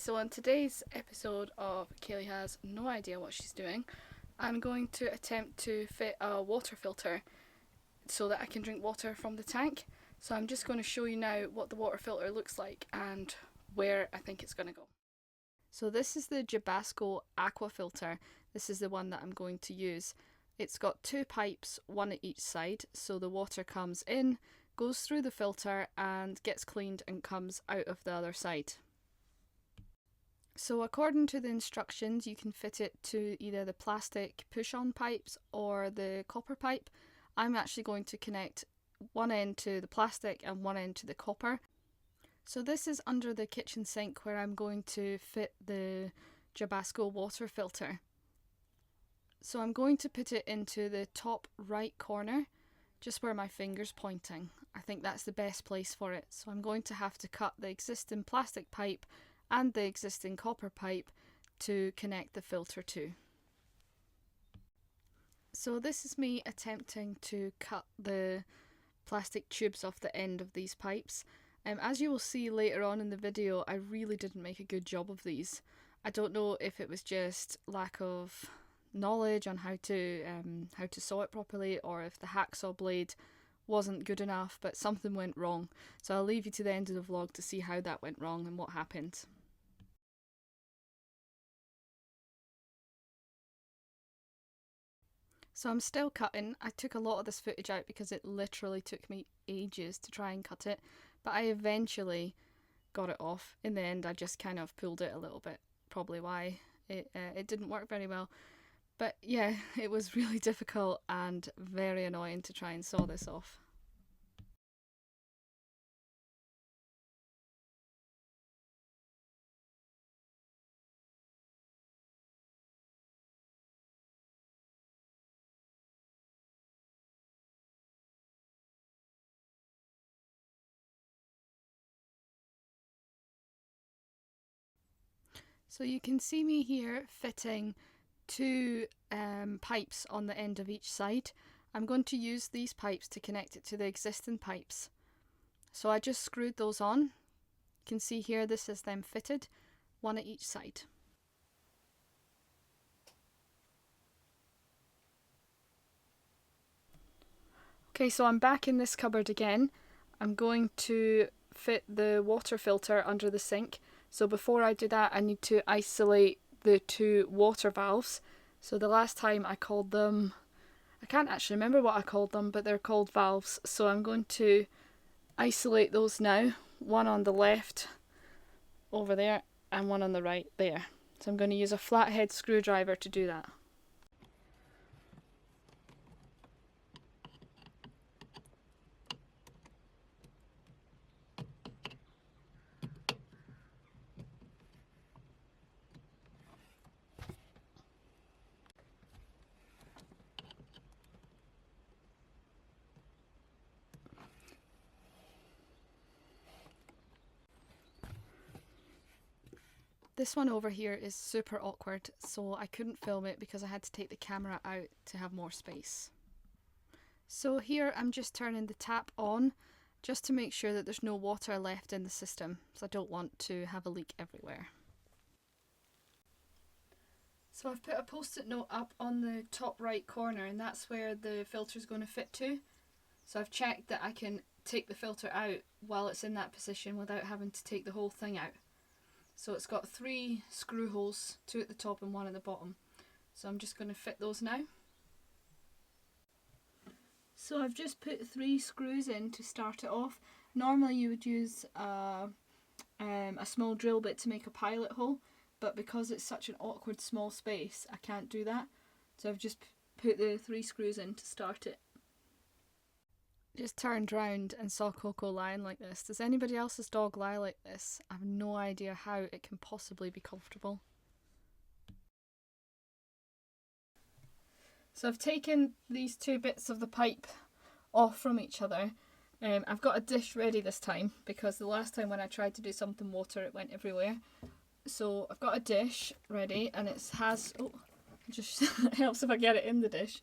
So on today's episode of Kayleigh Has No Idea What She's Doing, I'm going to attempt to fit a water filter so that I can drink water from the tank. So I'm just going to show you now what the water filter looks like and where I think it's going to go. So this is the Jabasco aqua filter. This is the one that I'm going to use. It's got two pipes, one at each side, so the water comes in, goes through the filter and gets cleaned and comes out of the other side. So according to the instructions, you can fit it to either the plastic push-on pipes or the copper pipe. I'm actually going to connect one end to the plastic and one end to the copper. So this is under the kitchen sink where I'm going to fit the Jabasco water filter. So I'm going to put it into the top right corner, just where my finger's pointing. I think that's the best place for it. So I'm going to have to cut the existing plastic pipe and the existing copper pipe to connect the filter to. So this is me attempting to cut the plastic tubes off the end of these pipes. As you will see later on in the video, I really didn't make a good job of these. I don't know if it was just lack of knowledge on how to saw it properly, or if the hacksaw blade wasn't good enough, but something went wrong. So I'll leave you to the end of the vlog to see how that went wrong and what happened. So I'm still cutting. I took a lot of this footage out because it literally took me ages to try and cut it, but I eventually got it off. In the end, I just kind of pulled it a little bit, probably why it didn't work very well. But yeah, it was really difficult and very annoying to try and saw this off. So you can see me here fitting two pipes on the end of each side. I'm going to use these pipes to connect it to the existing pipes. So I just screwed those on. You can see here this is them fitted, one at each side. Okay, so I'm back in this cupboard again. I'm going to fit the water filter under the sink. So before I do that, I need to isolate the two water valves. So the last time I called them, I can't actually remember what I called them, but they're called valves. So I'm going to isolate those now. One on the left over there and one on the right there. So I'm going to use a flathead screwdriver to do that. This one over here is super awkward, so I couldn't film it because I had to take the camera out to have more space. So here I'm just turning the tap on just to make sure that there's no water left in the system, so I don't want to have a leak everywhere. So I've put a post-it note up on the top right corner, and that's where the filter is going to fit to. So I've checked that I can take the filter out while it's in that position without having to take the whole thing out. So it's got 3 screw holes, 2 at the top and 1 at the bottom. So I'm just going to fit those now. So I've just put 3 screws in to start it off. Normally you would use a small drill bit to make a pilot hole, but because it's such an awkward small space, I can't do that. So I've just put the 3 screws in to start it. Just turned round and saw Coco lying like this. Does anybody else's dog lie like this? I have no idea how it can possibly be comfortable. So I've taken these 2 bits of the pipe off from each other. I've got a dish ready this time because the last time when I tried to do something water it went everywhere. So I've got a dish ready and it has, oh, just helps if I get it in the dish.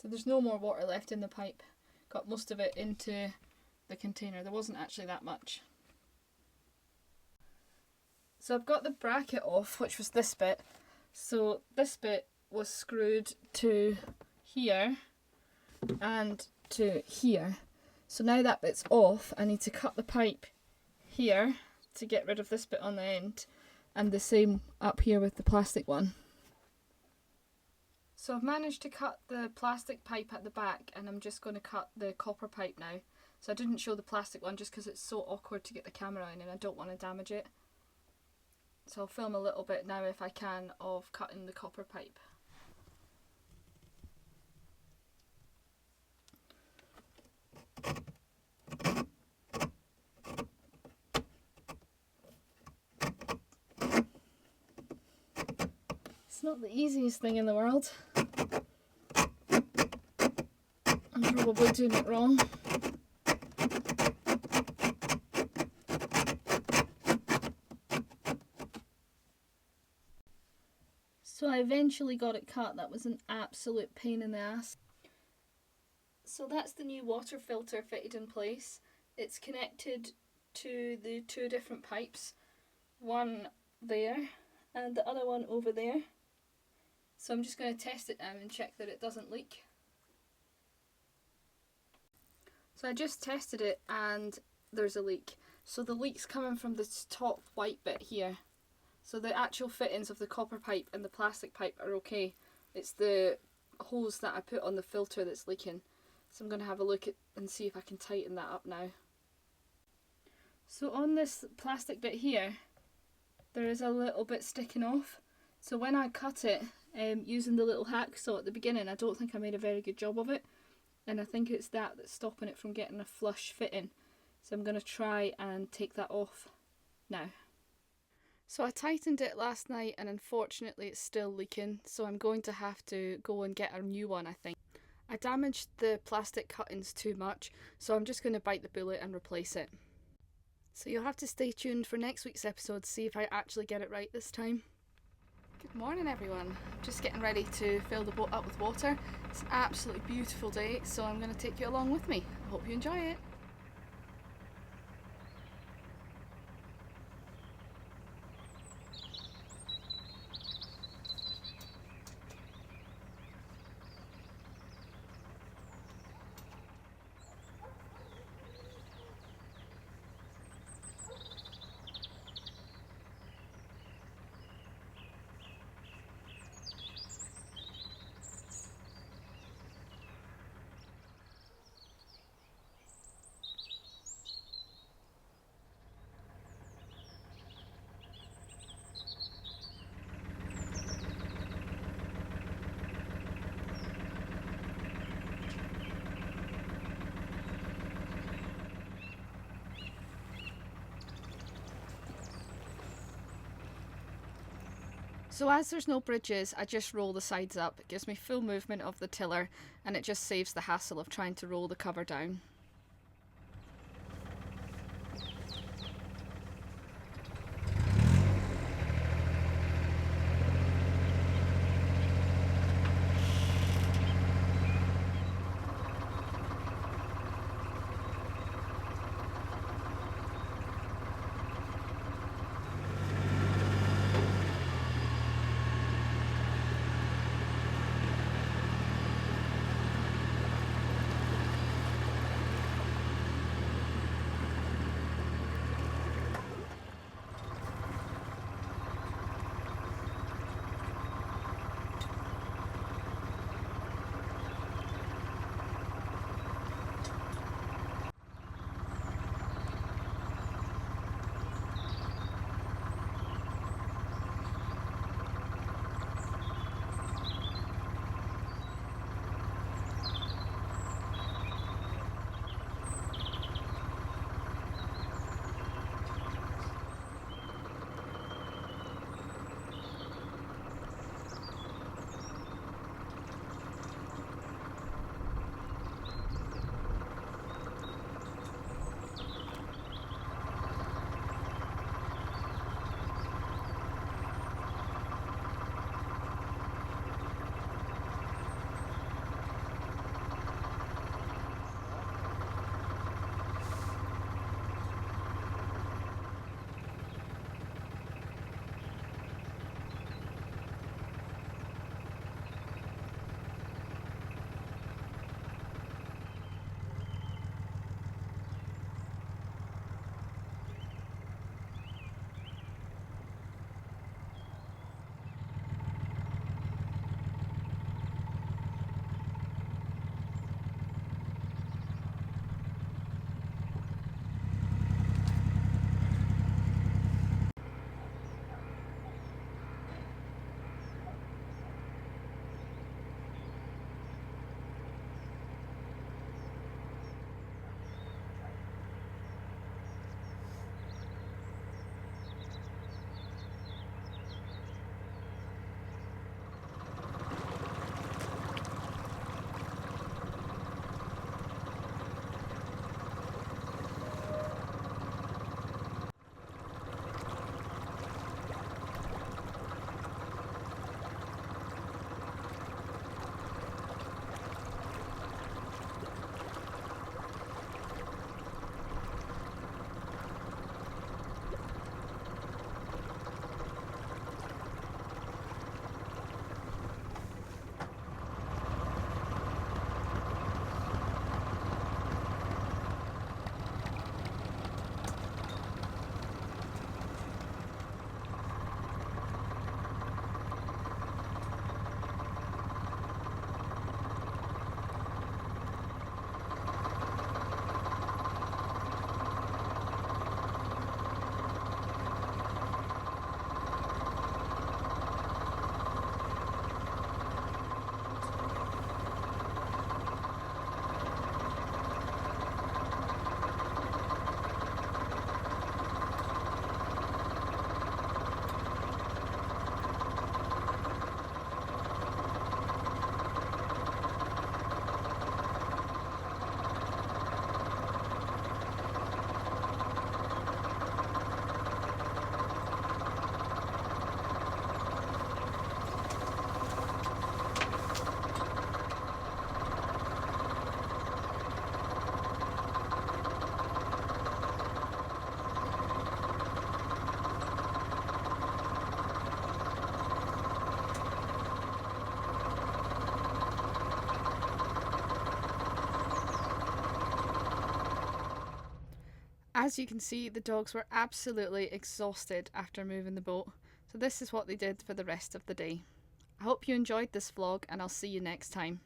So there's no more water left in the pipe. Got most of it into the container. There wasn't actually that much. So I've got the bracket off, which was this bit. So this bit was screwed to here and to here. So now that bit's off, I need to cut the pipe here to get rid of this bit on the end, and the same up here with the plastic one. So I've managed to cut the plastic pipe at the back, and I'm just going to cut the copper pipe now. So I didn't show the plastic one just because it's so awkward to get the camera in and I don't want to damage it. So I'll film a little bit now if I can of cutting the copper pipe. It's not the easiest thing in the world. I'm probably doing it wrong. So I eventually got it cut. That was an absolute pain in the ass. So that's the new water filter fitted in place. It's connected to the two different pipes. One there and the other one over there. So I'm just going to test it now and check that it doesn't leak. So I just tested it and there's a leak. So the leak's coming from this top white bit here. So the actual fittings of the copper pipe and the plastic pipe are okay. It's the hose that I put on the filter that's leaking. So I'm going to have a look at and see if I can tighten that up now. So on this plastic bit here, there is a little bit sticking off. So when I cut it using the little hacksaw at the beginning, I don't think I made a very good job of it. And I think it's that that's stopping it from getting a flush fitting. So I'm going to try and take that off now. So I tightened it last night and unfortunately it's still leaking, so I'm going to have to go and get a new one, I think. I damaged the plastic cuttings too much, so I'm just going to bite the bullet and replace it. So you'll have to stay tuned for next week's episode to see if I actually get it right this time. Good morning everyone. Just getting ready to fill the boat up with water. It's an absolutely beautiful day, so I'm going to take you along with me. I hope you enjoy it. So as there's no bridges, I just roll the sides up. It gives me full movement of the tiller and it just saves the hassle of trying to roll the cover down. As you can see, the dogs were absolutely exhausted after moving the boat, so this is what they did for the rest of the day. I hope you enjoyed this vlog and I'll see you next time.